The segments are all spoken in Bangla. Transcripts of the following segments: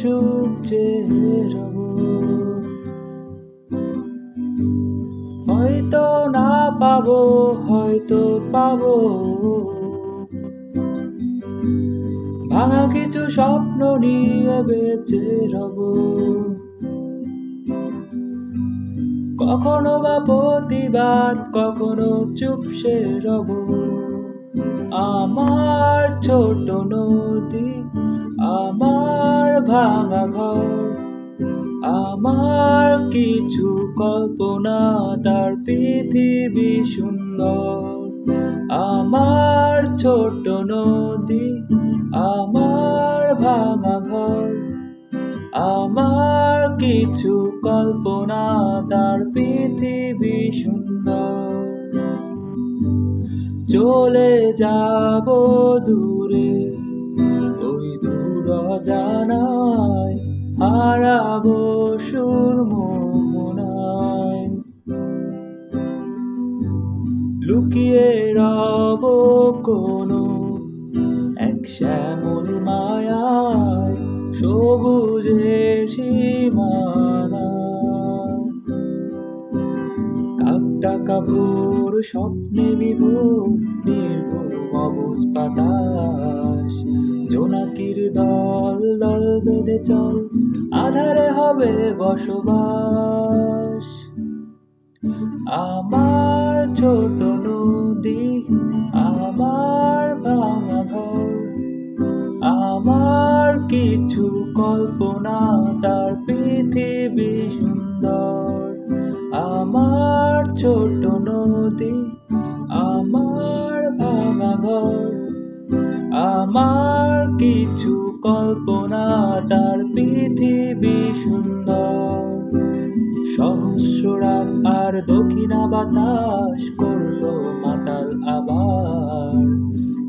সুখ চেয়ে রব। হয়তো না পাবো, হয়তো পাবো, ভাঙা কিছু স্বপ্ন নিয়ে বেঁচে রব। কখনো বা প্রতিবাদ, কখনো চুপসে রব। আমার ছোট নদী, আমার ভাঙা ঘর, আমার কিছু কল্পনা, তার পৃথিবী সুন্দর। আমার ছোট নদী, আমার ভাঙা ঘর, আমার কিছু কল্পনা, তার পৃথিবী সুন্দর। চলে যাব দূরে, ওই দূর অজানায়, হারাবো সুর মোহনায়। লুকিয়ে রব কোনো এক শ্যামল মায়ায়, সবুজের সীমানায়। কাকডাকা ভোর স্বপ্নে বিভোর, নির্ঘুম অবুঝ বাতাস। জোনাকির দল দল বেঁধে চল, আধারে হবে বসবাস। আমার ছোট নদী, আমার ভাঙা ঘর, আমার কিছু কল্পনা, তার পৃথিবী সুন্দর। আমার ছোট নদী, আমার ভাঙা ঘর, আমার কিছু কল্পনা, তার পৃথিবী সুন্দর। সহস্র রাত আর দক্ষিণা বাতাস করলো মাতাল আবার।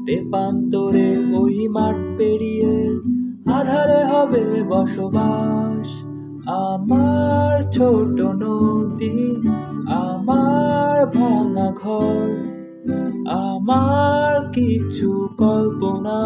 তেপান্তরে ওই মাঠ পেরিয়ে, আধারে হবে বসবাস। আমার ছোট নদী, আমার ভাঙা ঘর, আমার কিছু কল্পনা,